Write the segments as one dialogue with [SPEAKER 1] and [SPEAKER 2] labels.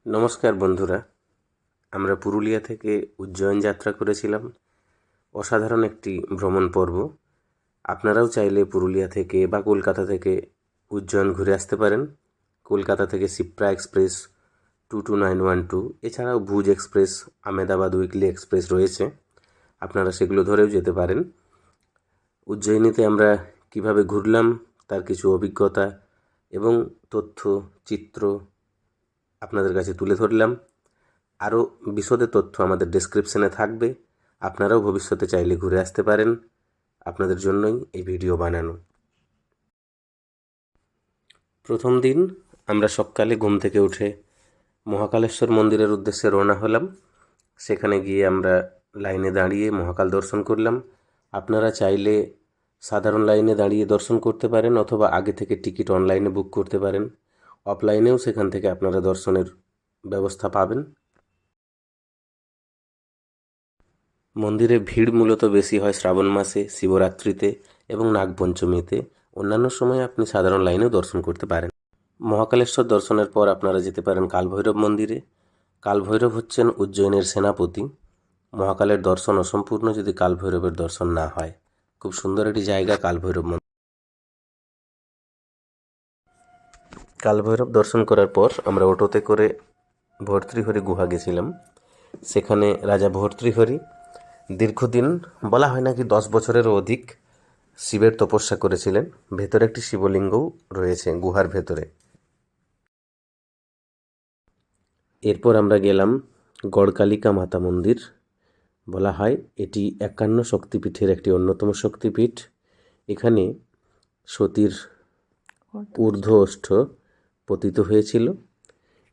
[SPEAKER 1] নমস্কার বন্ধুরা, আমরা পুরুলিয়া থেকে উজ্জয়ন যাত্রা করেছিলাম। অসাধারণ একটি ভ্রমণ পর্ব। আপনারাও চাইলে পুরুলিয়া থেকে বা কলকাতা থেকে উজ্জয়ন ঘুরে আসতে পারেন। কলকাতা থেকে শিপ্রা এক্সপ্রেস 22912, এছাড়াও ভুজ এক্সপ্রেস, আমেদাবাদ উইকলি এক্সপ্রেস রয়েছে, আপনারা সেগুলো ধরেও যেতে পারেন। উজ্জয়িনীতে আমরা কিভাবে ঘুরলাম তার কিছু অভিজ্ঞতা এবং তথ্য চিত্র আপনাদের কাছে তুলে ধরলাম। আরও বিশদে তথ্য আমাদের ডেসক্রিপশনে থাকবে, আপনারাও ভবিষ্যতে চাইলে ঘুরে আসতে পারেন। আপনাদের জন্যই এই ভিডিও বানানো। প্রথম দিন আমরা সকালে ঘুম থেকে উঠে মহাকালেশ্বর মন্দিরের উদ্দেশ্যে রওনা হলাম। সেখানে গিয়ে আমরা লাইনে দাঁড়িয়ে মহাকাল দর্শন করলাম। আপনারা চাইলে সাধারণ লাইনে দাঁড়িয়ে দর্শন করতে পারেন, অথবা আগে থেকে টিকিট অনলাইনে বুক করতে পারেন। অফলাইনেও সেখান থেকে আপনারা দর্শনের ব্যবস্থা পাবেন। মন্দিরে ভিড় মূলত বেশি হয় শ্রাবণ মাসে, শিবরাত্রিতে এবং নাগপঞ্চমীতে। অন্যান্য সময় আপনি সাধারণ লাইনেও দর্শন করতে পারেন। মহাকালেশ্বর দর্শনের পর আপনারা যেতে পারেন কালভৈরব মন্দিরে। কালভৈরব হচ্ছেন উজ্জয়িনের সেনাপতি। মহাকালের দর্শন অসম্পূর্ণ যদি কালভৈরবের দর্শন না হয়। খুব সুন্দর একটি জায়গা কালভৈরব মন্দির। কালভৈরব দর্শন করার পর আমরা অটোতে করে ভর্তৃহরি গুহা গেছিলাম। সেখানে রাজা ভর্তৃহরি দীর্ঘদিন, বলা হয় নাকি 10 বছরেরও অধিক, শিবের তপস্যা করেছিলেন। ভেতরে একটি শিবলিঙ্গও রয়েছে গুহার ভেতরে। এরপর আমরা গেলাম গড়কালিকা মাতা মন্দির। বলা হয় এটি 51 শক্তিপীঠের একটি অন্যতম শক্তিপীঠ। এখানে সতীর ঊর্ধ্ব ওষ্ঠ পতিত হয়েছিল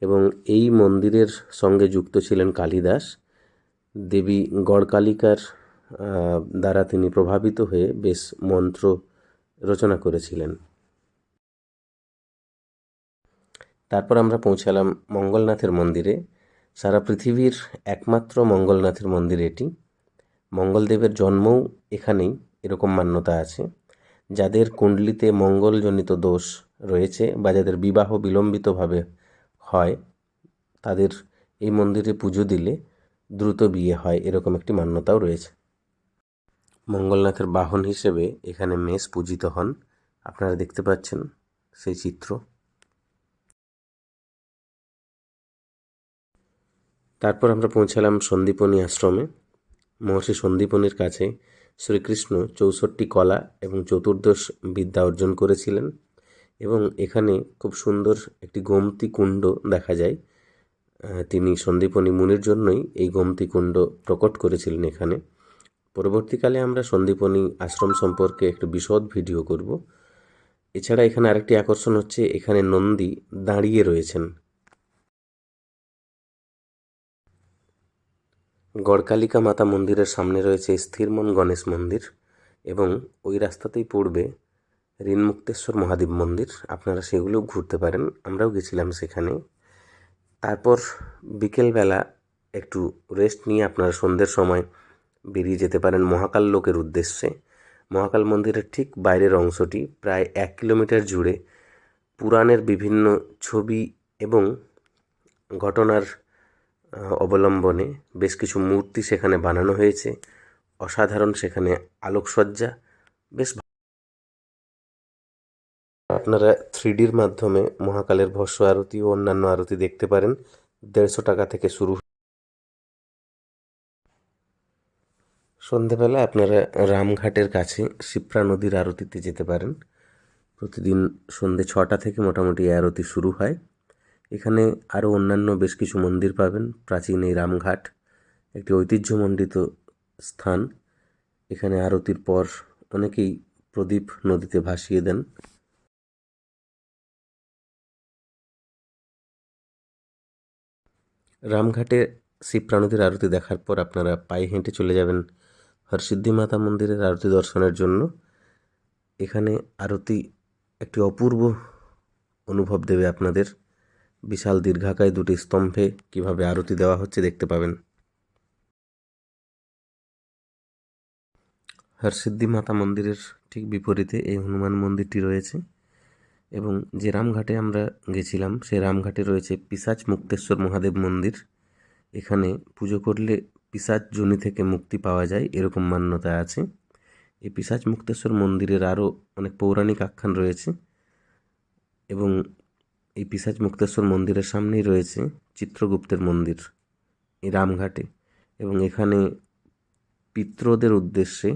[SPEAKER 1] এবং এই মন্দিরের সঙ্গে যুক্ত ছিলেন কালিদাস। দেবী গড়কালিকার দ্বারা তিনি প্রভাবিত হয়ে বেশ মন্ত্র রচনা করেছিলেন। তারপর আমরা পৌঁছালাম মঙ্গলনাথের মন্দিরে। সারা পৃথিবীর একমাত্র মঙ্গলনাথের মন্দির এটি। মঙ্গলদেবের জন্মও এখানেই, এরকম মান্যতা আছে। যাদের কুণ্ডলিতে মঙ্গলজনিত দোষ রয়েছে বা যাদের বিবাহ বিলম্বিতভাবে হয়, তাদের এই মন্দিরে পুজো দিলে দ্রুত বিয়ে হয়, এরকম একটি মান্যতাও রয়েছে। মঙ্গলনাথের বাহন হিসেবে এখানে মেষ পূজিত হন। আপনারা দেখতে পাচ্ছেন সেই চিত্র। তারপর আমরা পৌঁছালাম সন্দীপনী আশ্রমে। মহর্ষি সন্দীপনীর কাছে শ্রীকৃষ্ণ 64 কলা এবং 14 বিদ্যা অর্জন করেছিলেন এবং এখানে খুব সুন্দর একটি গোমতী কুণ্ড দেখা যায়। তিনি সন্দীপনী মুনির জন্যই এই গোমতী কুণ্ড প্রকট করেছিলেন এখানে। পরবর্তীকালে আমরা সন্দীপনী আশ্রম সম্পর্কে একটু বিশদ ভিডিও করব। এছাড়া এখানে আরেকটি আকর্ষণ হচ্ছে, এখানে নন্দী দাঁড়িয়ে রয়েছেন। গড়কালিকা মাতা মন্দিরের সামনে রয়েছে স্থিরমন গণেশ মন্দির এবং ওই রাস্তাতেই পড়বে ঋণমুক্তেশ্বর মহাদেব মন্দির। আপনারা সেগুলোও ঘুরতে পারেন, আমরাও গেছিলাম সেখানে। তারপর বিকেলবেলা একটু রেস্ট নিয়ে আপনারা সন্ধ্যের সময় বেরিয়ে যেতে পারেন মহাকাল লোকের উদ্দেশ্যে। মহাকাল মন্দিরের ঠিক বাইরের অংশটি প্রায় 1 কিলোমিটার জুড়ে পুরাণের বিভিন্ন ছবি এবং ঘটনার অবলম্বনে বেশ কিছু মূর্তি সেখানে বানানো হয়েছে। অসাধারণ সেখানে আলোকসজ্জা। বেশ আপনারা 3Dর মাধ্যমে মহাকালের ভস্য আরতি ও অন্যান্য আরতি দেখতে পারেন। 150 টাকা থেকে শুরু। সন্ধেবেলা আপনারা রামঘাটের কাছে শিপ্রা নদীর আরতিতে যেতে পারেন। প্রতিদিন সন্ধে 6টা থেকে মোটামুটি এই আরতি শুরু হয়। এখানে আরও অন্যান্য বেশ কিছু মন্দির পাবেন। প্রাচীন এই রামঘাট একটি ঐতিহ্যমণ্ডিত স্থান। এখানে আরতির পর অনেকেই প্রদীপ নদীতে ভাসিয়ে দেন। রামঘাটে শিপ্রা নদীর আরতি দেখার পর আপনারা পায়ে হেঁটে চলে যাবেন হরসিদ্ধি মাতা মন্দিরের আরতি দর্শনের জন্য। এখানে আরতি একটি অপূর্ব অনুভব দেবে আপনাদের। বিশাল দীর্ঘাকায় 2টি স্তম্ভে কিভাবে আরতি দেওয়া হচ্ছে দেখতে পাবেন। হরসিদ্ধি মাতা মন্দিরের ঠিক বিপরীতে এই হনুমান মন্দিরটি রয়েছে। এবং যে রামঘাটে আমরা গেছিলাম সেই রামঘাটে রয়েছে পিশাচ মুক্তেশ্বর মহাদেব মন্দির। এখানে পুজো করলে পিশাচ যোনি থেকে মুক্তি পাওয়া যায় এরকম মান্যতা আছে। এই পিশাচ মুক্তেশ্বর মন্দিরের আরও অনেক পৌরাণিক আখ্যান রয়েছে এবং এই পিশাচ মুক্তেশ্বর মন্দিরের সামনেই রয়েছে চিত্রগুপ্তের মন্দির এই রামঘাটে, এবং এখানে পিতৃদের উদ্দেশ্যে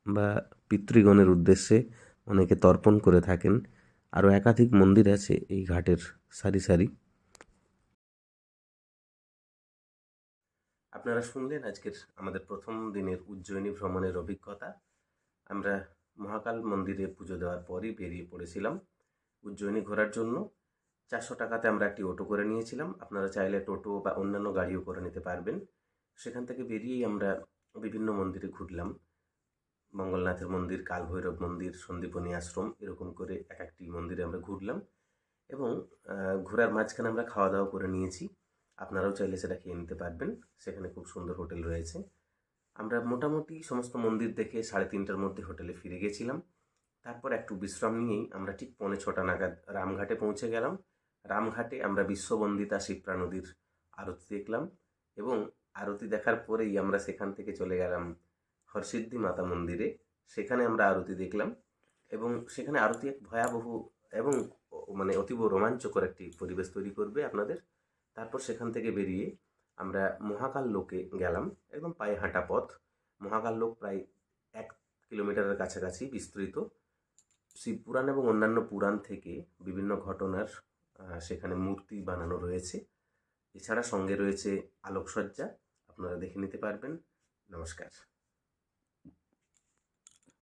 [SPEAKER 1] বা পিতৃগণের উদ্দেশ্যে অনেকে তর্পণ করে থাকেন। আরও একাধিক মন্দির আছে এই ঘাটের সারি সারি। আপনারা শুনলেন আজকের আমাদের প্রথম দিনের উজ্জয়িনী ভ্রমণের অভিজ্ঞতা। আমরা মহাকাল মন্দিরে পুজো দেওয়ার পরই বেরিয়ে পড়েছিলাম উজ্জয়িনী ঘোরার জন্য। 400 টাকাতে আমরা একটি অটো করে নিয়েছিলাম। আপনারা চাইলে টোটো বা অন্যান্য গাড়িও করে নিতে পারবেন। সেখান থেকে বেরিয়েই আমরা বিভিন্ন মন্দিরে ঘুরলাম। মঙ্গলনাথের মন্দির, কালভৈরব মন্দির, সন্দীপনী আশ্রম, এরকম করে এক একটি মন্দিরে আমরা ঘুরলাম এবং ঘোরার মাঝখানে আমরা খাওয়া দাওয়া করে নিয়েছি। আপনারাও চাইলে সেটা খেয়ে নিতে পারবেন, সেখানে খুব সুন্দর হোটেল রয়েছে। আমরা মোটামুটি সমস্ত মন্দির দেখে 3:30টার মধ্যে হোটেলে ফিরে গেছিলাম। তারপর একটু বিশ্রাম নিয়েই আমরা ঠিক 5:45 নাগাদ রামঘাটে পৌঁছে গেলাম। রামঘাটে আমরা বিশ্ববন্দিতা শিপ্রা নদীর আরতি দেখলাম এবং আরতি দেখার পরেই আমরা সেখান থেকে চলে গেলাম হরসিদ্ধি মাতা মন্দিরে। সেখানে আমরা আরতি দেখলাম এবং সেখানে আরতি এক ভয়াবহ এবং মানে অতীব রোমাঞ্চকর একটি পরিবেশ তৈরি করবে আপনাদের। তারপর সেখান থেকে বেরিয়ে আমরা মহাকাল লোকে গেলাম, একদম পায়ে হাঁটা পথ। মহাকাল লোক প্রায় 1 কিলোমিটারের কাছাকাছি বিস্তৃত। শিবপুরাণ এবং অন্যান্য পুরাণ থেকে বিভিন্ন ঘটনার সেখানে মূর্তি বানানো রয়েছে। এছাড়া সঙ্গে রয়েছে আলোকসজ্জা, আপনারা দেখে নিতে পারবেন। নমস্কার।